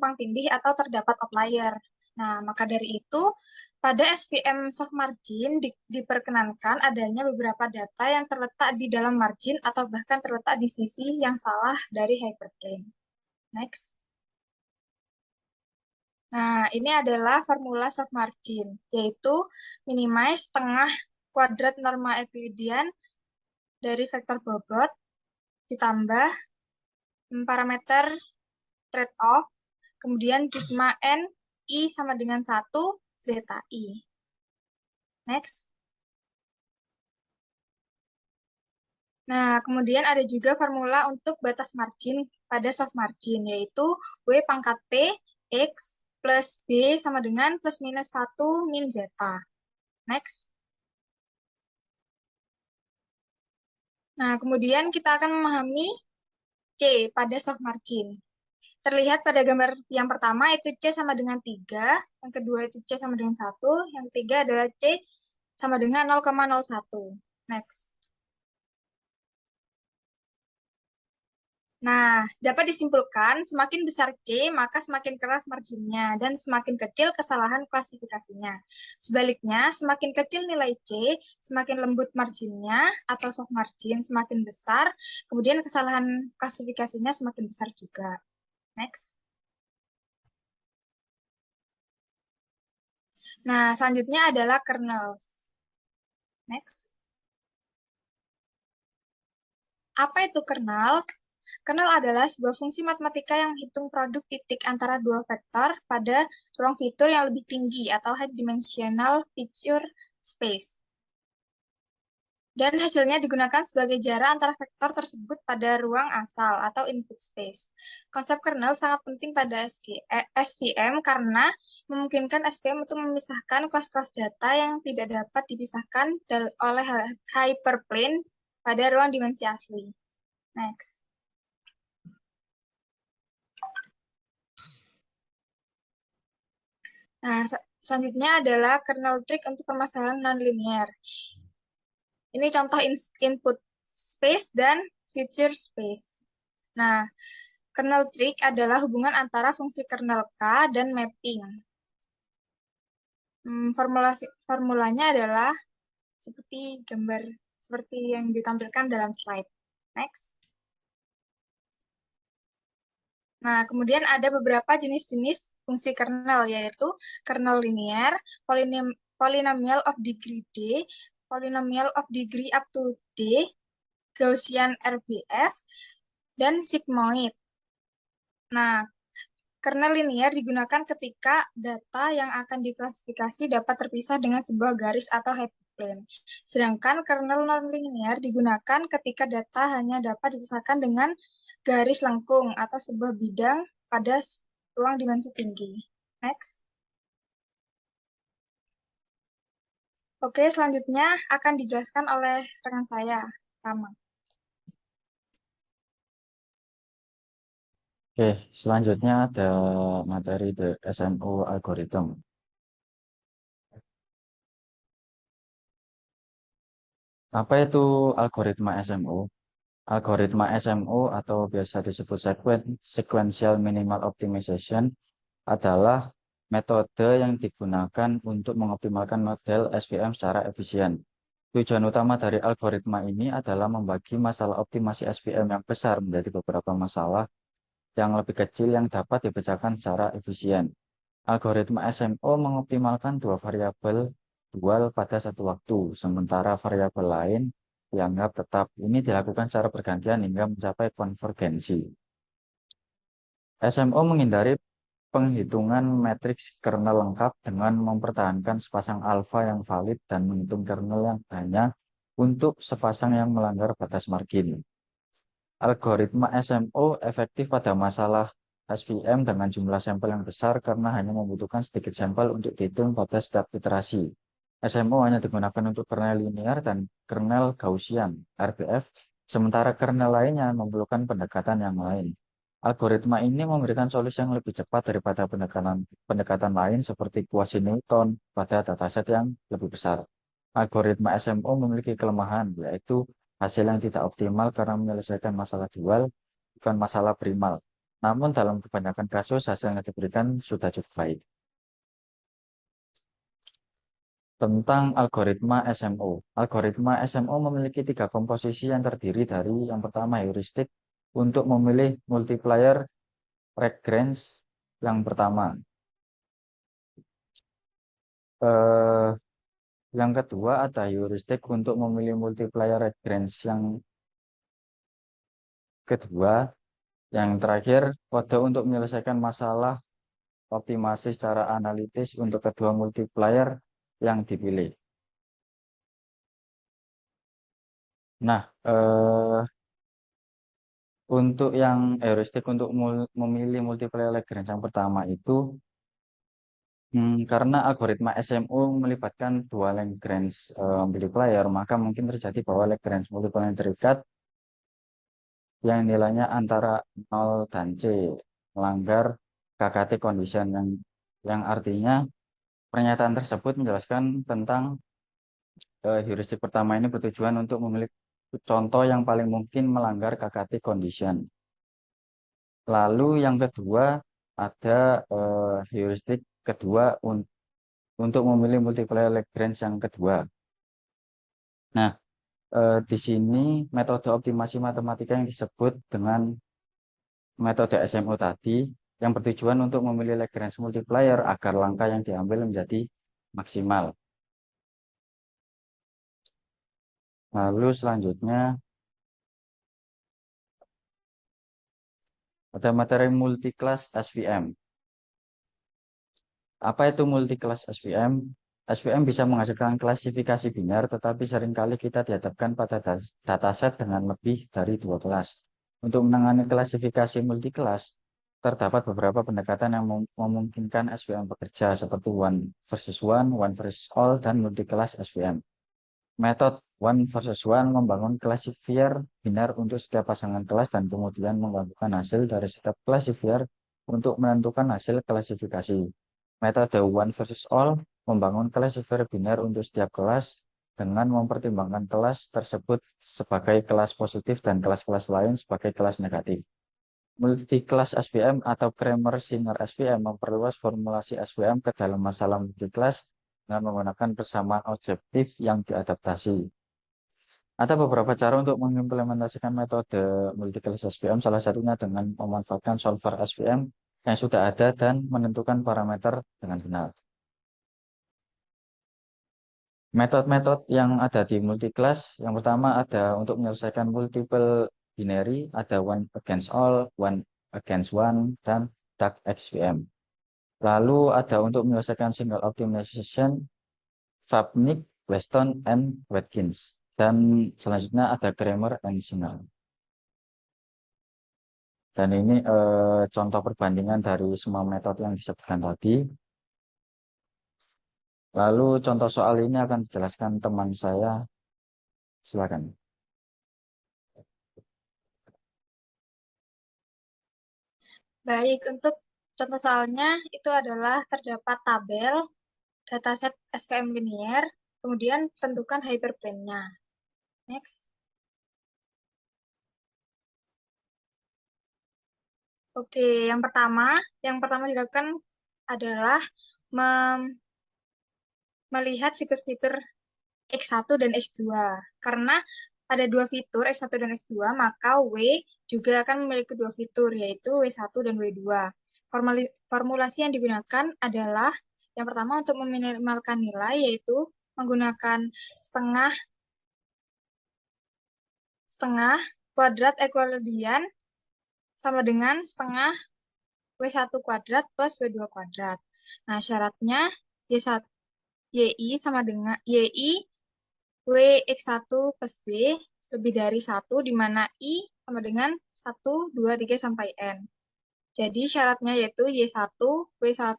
tumpang tindih atau terdapat outlier. Nah, maka dari itu, pada SVM soft margin diperkenankan adanya beberapa data yang terletak di dalam margin atau bahkan terletak di sisi yang salah dari hyperplane. Next. Nah, ini adalah formula soft margin, yaitu minimize tengah kuadrat norma Euclidean dari vektor bobot ditambah parameter trade-off, kemudian sigma n I sama dengan 1 zeta I. Next. Nah, kemudian ada juga formula untuk batas margin pada soft margin, yaitu W pangkat T X plus B sama dengan plus minus 1 min zeta. Next. Nah, kemudian kita akan memahami C pada soft margin. Terlihat pada gambar yang pertama itu C sama dengan 3, yang kedua itu C sama dengan 1, yang ketiga adalah C sama dengan 0,01. Next. Nah, dapat disimpulkan semakin besar C, maka semakin keras marginnya, dan semakin kecil kesalahan klasifikasinya. Sebaliknya, semakin kecil nilai C, semakin lembut marginnya, atau soft margin semakin besar, kemudian kesalahan klasifikasinya semakin besar juga. Next. Nah, selanjutnya adalah kernels. Next. Apa itu kernel? Kernel adalah sebuah fungsi matematika yang menghitung produk titik antara dua vektor pada ruang fitur yang lebih tinggi atau high dimensional feature space. Dan hasilnya digunakan sebagai jarak antara vektor tersebut pada ruang asal atau input space. Konsep kernel sangat penting pada SVM karena memungkinkan SVM untuk memisahkan kelas-kelas data yang tidak dapat dipisahkan oleh hyperplane pada ruang dimensi asli. Next. Nah, selanjutnya adalah kernel trick untuk permasalahan nonlinear. Ini contoh input space dan feature space. Nah, kernel trick adalah hubungan antara fungsi kernel K dan mapping. Formulanya adalah seperti yang ditampilkan dalam slide. Next. Nah, kemudian ada beberapa jenis-jenis fungsi kernel, yaitu kernel linear, polynomial of degree D, polynomial of degree up to D, Gaussian RBF, dan sigmoid. Nah, kernel linear digunakan ketika data yang akan diklasifikasi dapat terpisah dengan sebuah garis atau hyperplane. Sedangkan kernel nonlinear digunakan ketika data hanya dapat dipisahkan dengan garis lengkung atau sebuah bidang pada ruang dimensi tinggi. Next. Oke, selanjutnya akan dijelaskan oleh rekan saya, Rama. Oke, selanjutnya ada materi the SMO algorithm. Apa itu algoritma SMO? Algoritma SMO atau biasa disebut sequential minimal optimization adalah metode yang digunakan untuk mengoptimalkan model SVM secara efisien. Tujuan utama dari algoritma ini adalah membagi masalah optimasi SVM yang besar menjadi beberapa masalah yang lebih kecil yang dapat dipecahkan secara efisien. Algoritma SMO mengoptimalkan dua variabel dual pada satu waktu, sementara variabel lain dianggap tetap. Ini dilakukan secara bergantian hingga mencapai konvergensi. SMO menghindari penghitungan matriks kernel lengkap dengan mempertahankan sepasang alfa yang valid dan menghitung kernel yang hanya untuk sepasang yang melanggar batas margin. Algoritma SMO efektif pada masalah SVM dengan jumlah sampel yang besar karena hanya membutuhkan sedikit sampel untuk dihitung pada setiap iterasi. SMO hanya digunakan untuk kernel linear dan kernel Gaussian RBF, sementara kernel lainnya memerlukan pendekatan yang lain. Algoritma ini memberikan solusi yang lebih cepat daripada pendekatan lain seperti quasi-Newton pada dataset yang lebih besar. Algoritma SMO memiliki kelemahan, yaitu hasil yang tidak optimal karena menyelesaikan masalah dual, bukan masalah primal. Namun dalam kebanyakan kasus hasil yang diberikan sudah cukup baik. Tentang algoritma SMO. Algoritma SMO memiliki 3 komposisi yang terdiri dari yang pertama heuristik untuk memilih multiplier Lagrange yang pertama. Eh, yang kedua ada heuristik untuk memilih multiplier Lagrange yang kedua. Yang terakhir, kode untuk menyelesaikan masalah optimasi secara analitis untuk kedua multiplier yang dipilih. Nah, untuk yang heuristik untuk memilih multiplier Lagrange yang pertama itu, karena algoritma SMO melibatkan dua Lagrange multiplier, maka mungkin terjadi bahwa Lagrange multiplier yang terikat yang nilainya antara 0 dan C melanggar KKT condition yang artinya pernyataan tersebut menjelaskan tentang heuristik pertama ini bertujuan untuk memilih contoh yang paling mungkin melanggar KKT condition. Lalu yang kedua ada heuristik kedua untuk memilih multiplier Lagrange yang kedua. Nah, di sini metode optimasi matematika yang disebut dengan metode SMO tadi yang bertujuan untuk memilih Lagrange multiplier agar langkah yang diambil menjadi maksimal. Lalu selanjutnya ada materi multiclass SVM. Apa itu multiclass SVM? SVM bisa menghasilkan klasifikasi biner, tetapi seringkali kita dihadapkan pada dataset dengan lebih dari 2 kelas. Untuk menangani klasifikasi multiclass, terdapat beberapa pendekatan yang memungkinkan SVM bekerja, seperti one versus all, dan multiclass SVM. Metode one versus one membangun klasifier biner untuk setiap pasangan kelas dan kemudian menggabungkan hasil dari setiap klasifier untuk menentukan hasil klasifikasi. Metode one versus all membangun klasifier biner untuk setiap kelas dengan mempertimbangkan kelas tersebut sebagai kelas positif dan kelas-kelas lain sebagai kelas negatif. Multiclass SVM atau Kramer-Singer SVM memperluas formulasi SVM ke dalam masalah multiclass dengan menggunakan persamaan objektif yang diadaptasi. Ada beberapa cara untuk mengimplementasikan metode multiclass SVM, salah satunya dengan memanfaatkan solver SVM yang sudah ada dan menentukan parameter dengan benar. Metode-metode yang ada di multiclass, yang pertama ada untuk menyelesaikan multiple binary, ada one against all, one against one, dan dark SVM. Lalu ada untuk menyelesaikan single optimization, Vapnik, Weston, and Watkins. Dan selanjutnya ada Kramer and Singer. Dan ini contoh perbandingan dari semua metode yang disebutkan tadi. Lalu contoh soal ini akan dijelaskan teman saya. Silakan. Baik, untuk contoh soalnya itu adalah terdapat tabel dataset SVM linear, kemudian tentukan hyperplane-nya. Next. Oke, yang pertama dilakukan adalah melihat fitur-fitur X1 dan X2. Karena ada dua fitur X1 dan X2, maka W juga akan memiliki dua fitur, yaitu W1 dan W2. Formulasi yang digunakan adalah yang pertama untuk meminimalkan nilai, yaitu menggunakan setengah kuadrat ekuivalen sama dengan setengah W1 kuadrat plus W2 kuadrat. Nah, syaratnya Y1, YI sama dengan YI WX1 plus B lebih dari 1, di mana I sama dengan 1, 2, 3, sampai N. Jadi syaratnya yaitu Y1, W1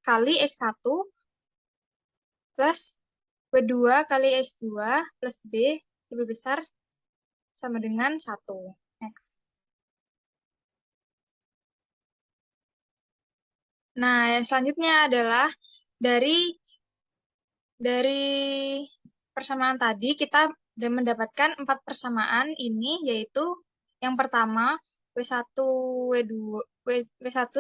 kali X1 plus W2 kali X2 plus B lebih besar sama dengan 1. Next. Nah, yang selanjutnya adalah dari persamaan tadi kita mendapatkan 4 persamaan ini, yaitu yang pertama W1, W2, W1